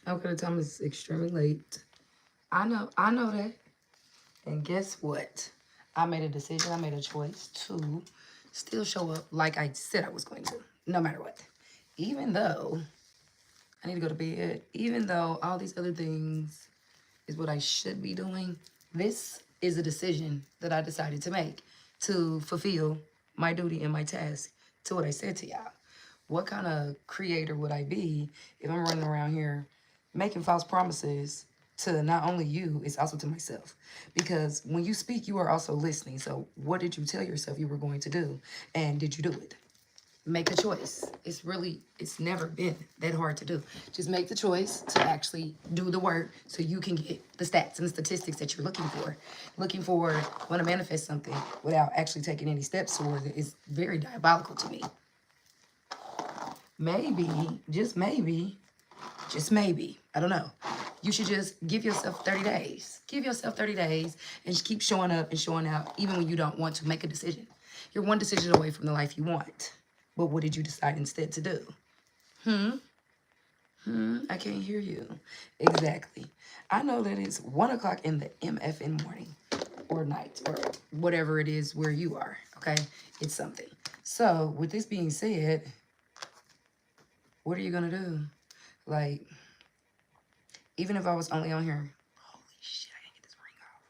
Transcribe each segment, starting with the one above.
Okay, the time is extremely late. I know that. And guess what? I made a decision, I made a choice to still show up like I said I was going to, no matter what. Even though I need to go to bed, even though all these other things is what I should be doing, this is a decision that I decided to make to fulfill my duty and my task to what I said to y'all. What kind of creator would I be if I'm running around here making false promises to not only you, it's also to myself. Because when you speak, you are also listening. So what did you tell yourself you were going to do? And did you do it? Make a choice. It's never been that hard to do. Just make the choice to actually do the work so you can get the stats and the statistics that you're looking for. Looking for, want to manifest something without actually taking any steps towards it is very diabolical to me. Maybe, just maybe, I don't know. You should just give yourself 30 days. Give yourself 30 days and just keep showing up and showing out even when you don't want to make a decision. You're one decision away from the life you want. But what did you decide instead to do? I can't hear you. Exactly. I know that it's 1 o'clock in the MFN morning or night or whatever it is where you are, okay? It's something. So with this being said, what are you gonna do? Like, even if I was only on here, holy shit, I can't get this ring off.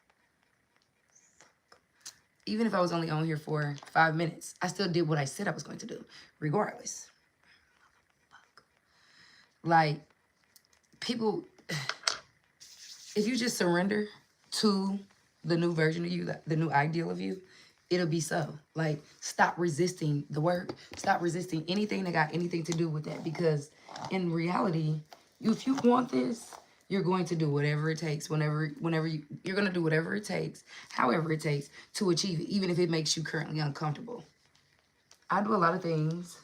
Even if I was only on here for 5 minutes, I still did what I said I was going to do, regardless. Like, people, if you just surrender to the new version of you, the new ideal of you, it'll be so. Like, stop resisting the work. Stop resisting anything that got anything to do with that. Because in reality, if you want this, you're going to do whatever it takes. Whenever you're going to do whatever it takes, however it takes to achieve it, even if it makes you currently uncomfortable. I do a lot of things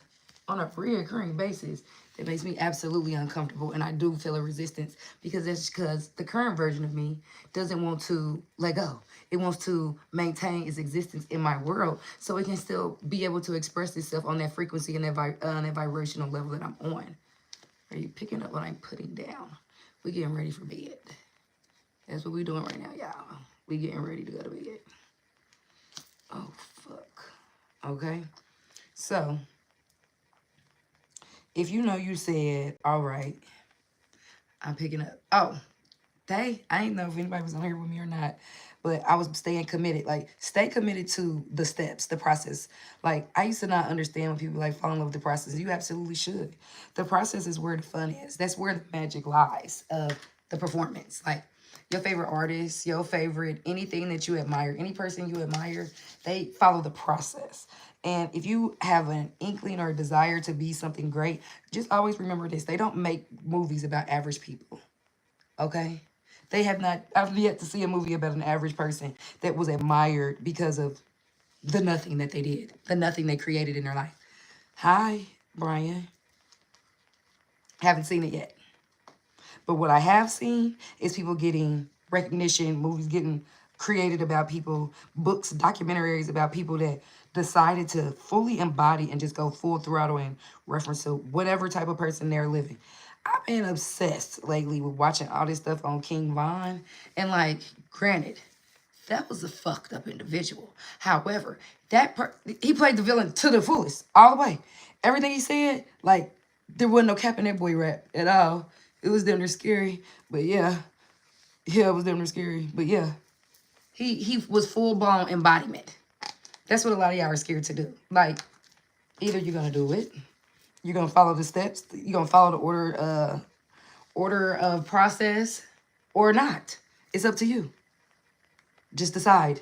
on a reoccurring basis that makes me absolutely uncomfortable, and I do feel a resistance because that's because the current version of me doesn't want to let go. It wants to maintain its existence in my world so it can still be able to express itself on that frequency and that vibrational level that I'm on. Are you picking up what I'm putting down? We're getting ready for bed. That's what we're doing right now, y'all. We getting ready to go to bed. Oh, fuck. Okay? So, if you know you said, all right, I'm picking up. Oh, I didn't know if anybody was on here with me or not, but I was staying committed. Like, stay committed to the steps, the process. Like, I used to not understand when people like fall in love with the process. You absolutely should. The process is where the fun is. That's where the magic lies of the performance. Like, your favorite artist, your favorite, anything that you admire, any person you admire, they follow the process. And if you have an inkling or a desire to be something great, just always remember this. They don't make movies about average people, okay? They have not, I've yet to see a movie about an average person that was admired because of the nothing that they did, the nothing they created in their life. Hi, Brian. Haven't seen it yet. But what I have seen is people getting recognition, movies getting created about people, books, documentaries about people that decided to fully embody and just go full throttle in reference to whatever type of person they're living. I've been obsessed lately with watching all this stuff on King Von. And like, granted, that was a fucked up individual. However, he played the villain to the fullest, all the way. Everything he said, like, there wasn't no cap in that boy rap at all. It was damn near scary, but yeah. Yeah, it was damn near scary, but yeah. He was full blown embodiment. That's what a lot of y'all are scared to do. Like, either you're gonna do it, you're gonna follow the steps, you're gonna follow the order of process, or not. It's up to you. Just decide.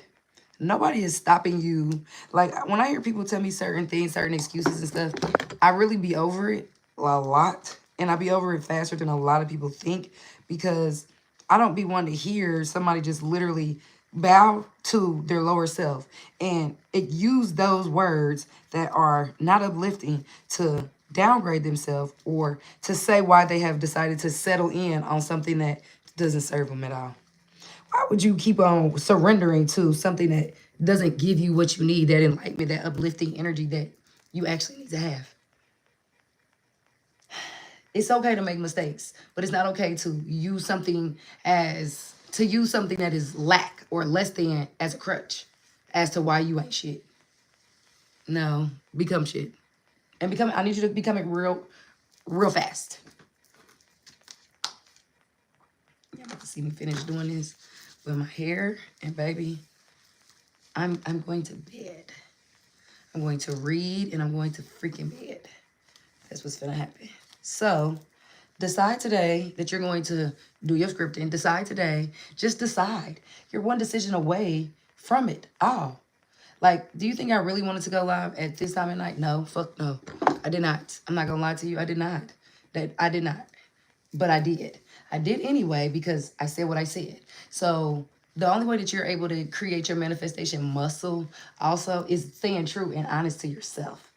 Nobody is stopping you. Like, when I hear people tell me certain things, certain excuses and stuff, I really be over it a lot. And I be over it faster than a lot of people think because I don't be one to hear somebody just literally bow to their lower self and use those words that are not uplifting to downgrade themselves or to say why they have decided to settle in on something that doesn't serve them at all. Why would you keep on surrendering to something that doesn't give you what you need, that enlightenment, that uplifting energy that you actually need to have? It's okay to make mistakes, but it's not okay to use something that is lack or less than as a crutch as to why you ain't shit. No, become shit. And become I need you to become it real fast. Y'all about to see me finish doing this with my hair, and baby, I'm going to bed. I'm going to read and I'm going to freaking bed. That's what's gonna happen. So decide today that you're going to do your scripting. Decide today. Just decide. You're one decision away from it all. Like, do you think I really wanted to go live at this time of night? No, fuck no. I did not. I'm not gonna lie to you. I did not. I did not. But I did. I did anyway because I said what I said. So the only way that you're able to create your manifestation muscle also is staying true and honest to yourself.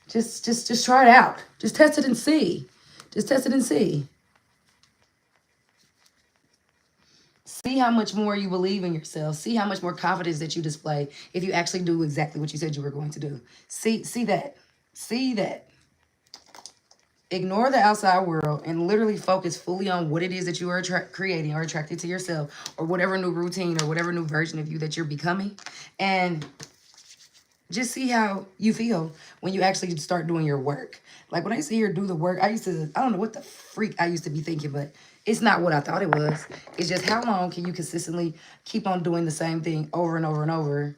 Just try it out. Just test it and see. Just test it and see. See how much more you believe in yourself. See how much more confidence that you display if you actually do exactly what you said you were going to do. See that. See that. Ignore the outside world and literally focus fully on what it is that you are creating or attracted to yourself, or whatever new routine or whatever new version of you that you're becoming. And just see how you feel when you actually start doing your work. Like when I used to hear do the work, I don't know what the freak I used to be thinking, but it's not what I thought it was. It's just how long can you consistently keep on doing the same thing over and over and over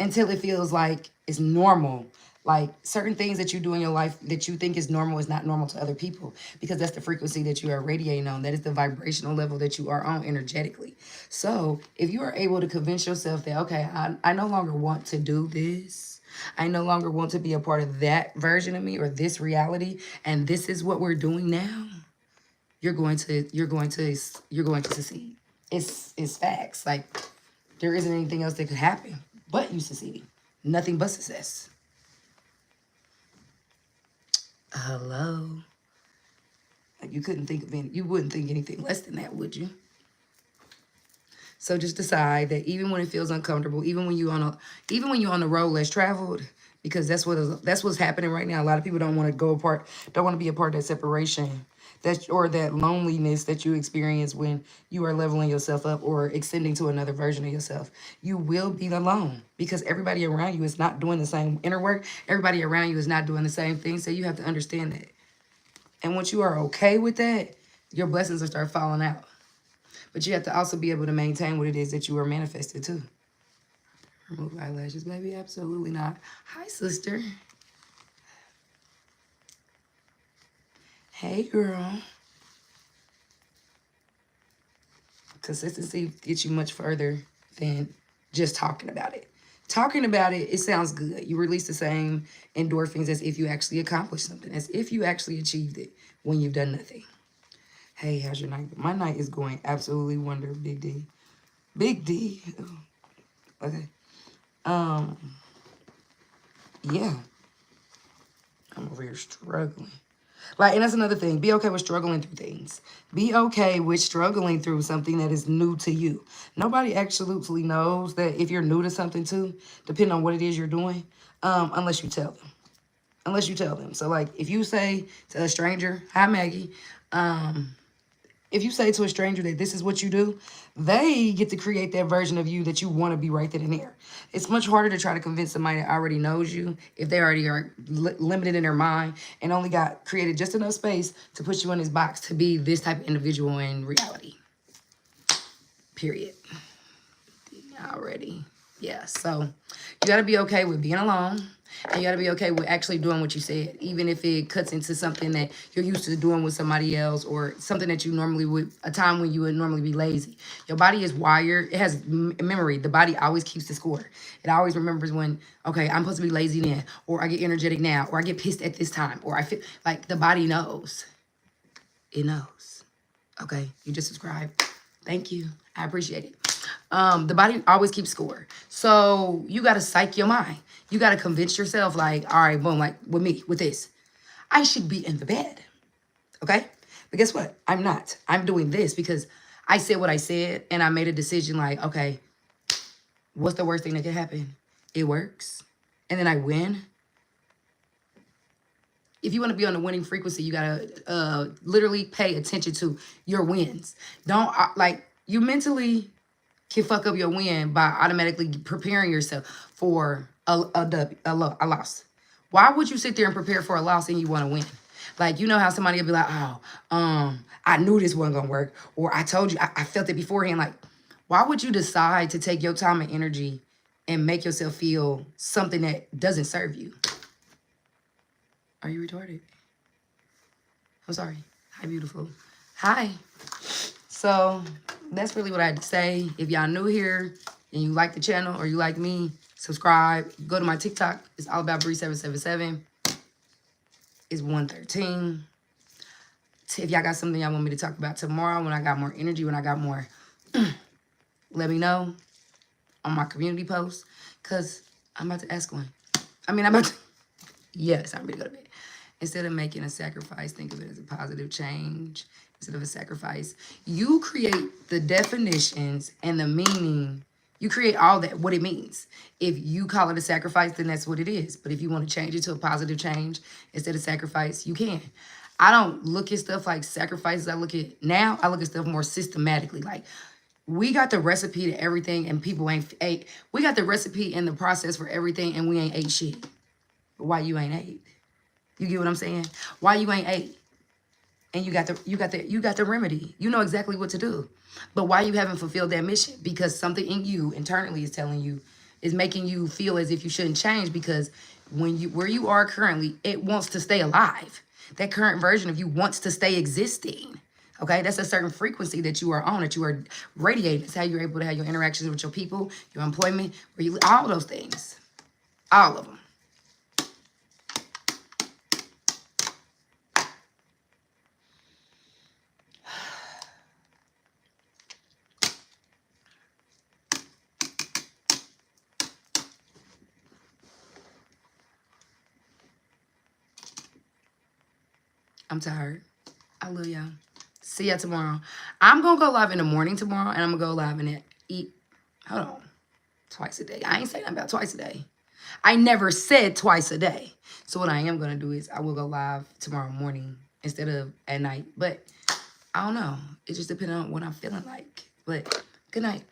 until it feels like it's normal. Like certain things that you do in your life that you think is normal is not normal to other people, because that's the frequency that you are radiating on. That is the vibrational level that you are on energetically. So if you are able to convince yourself that, okay, I no longer want to do this. I no longer want to be a part of that version of me or this reality, and this is what we're doing now, you're going to succeed. It's facts. Like there isn't anything else that could happen but you succeeding. Nothing but success. Hello. Like you wouldn't think anything less than that, would you? So just decide that even when it feels uncomfortable, even when you're on the road less traveled, because that's what's happening right now. A lot of people don't want to don't want to be a part of that separation, or that loneliness that you experience when you are leveling yourself up or extending to another version of yourself. You will be alone because everybody around you is not doing the same inner work. Everybody around you is not doing the same thing. So you have to understand that. And once you are okay with that, your blessings will start falling out. But you have to also be able to maintain what it is that you are manifested to. Remove eyelashes, baby? Absolutely not. Hi, sister. Hey, girl. Consistency gets you much further than just talking about it. Talking about it, it sounds good. You release the same endorphins as if you actually accomplished something, as if you actually achieved it when you've done nothing. Hey, how's your night? My night is going absolutely wonderful, Big D. Big D. Okay. Yeah. I'm over here struggling. Like, and that's another thing. Be okay with struggling through things. Be okay with struggling through something that is new to you. Nobody absolutely knows that if you're new to something too, depending on what it is you're doing, unless you tell them. Unless you tell them. So, like, if you say to a stranger, hi, Maggie, if you say to a stranger that this is what you do, they get to create that version of you that you want to be right then and there. It's much harder to try to convince somebody that already knows you if they already are limited in their mind and only got created just enough space to put you in this box to be this type of individual in reality. Period. Already. Yeah, so you got to be okay with being alone. And you got to be okay with actually doing what you said, even if it cuts into something that you're used to doing with somebody else, or something that you normally would, a time when you would normally be lazy. Your body is wired. It has memory. The body always keeps the score. It always remembers when, okay, I'm supposed to be lazy now, or I get energetic now, or I get pissed at this time, or I feel like the body knows. It knows. Okay, you just subscribed. Thank you. I appreciate it. The body always keeps score. So you got to psych your mind. You got to convince yourself like, all right, boom, like with me, with this, I should be in the bed. Okay. But guess what? I'm not. I'm doing this because I said what I said and I made a decision like, okay, what's the worst thing that could happen? It works. And then I win. If you want to be on the winning frequency, you got to literally pay attention to your wins. Don't like you mentally can fuck up your win by automatically preparing yourself for a loss. Why would you sit there and prepare for a loss and you want to win? Like, you know how somebody will be like, oh, I knew this wasn't going to work. Or I told you, I felt it beforehand. Like, why would you decide to take your time and energy and make yourself feel something that doesn't serve you? Are you retarded? I'm sorry. Hi, beautiful. Hi. So that's really what I had to say. If y'all new here and you like the channel or you like me, subscribe. Go to my TikTok. It's all about Bree777. It's 113. If y'all got something y'all want me to talk about tomorrow, when I got more energy, when I got more, let me know on my community post. Because I'm about to ask one. I'm about to, yes, I'm ready to go to bed. Instead of making a sacrifice, think of it as a positive change. Instead of a sacrifice, you create the definitions and the meaning. You create all that, what it means. If you call it a sacrifice, then that's what it is. But if you want to change it to a positive change instead of sacrifice, you can. I don't look at stuff like sacrifices. I look at stuff more systematically. Like, we got the recipe to everything and people ain't ate. We got the recipe and the process for everything and we ain't ate shit. Why you ain't ate? You get what I'm saying? Why you ain't ate? And you got the remedy. You know exactly what to do. But why you haven't fulfilled that mission? Because something in you internally is telling you, is making you feel as if you shouldn't change, because where you are currently, it wants to stay alive. That current version of you wants to stay existing. Okay? That's a certain frequency that you are on, that you are radiating. It's how you're able to have your interactions with your people, your employment, all those things. All of them. I'm tired. I love y'all. See y'all tomorrow. I'm going to go live in the morning tomorrow, and I'm going to go live and eat. Hold on. Twice a day. I ain't saying nothing about twice a day. I never said twice a day. So what I am going to do is I will go live tomorrow morning instead of at night. But I don't know. It just depends on what I'm feeling like. But good night.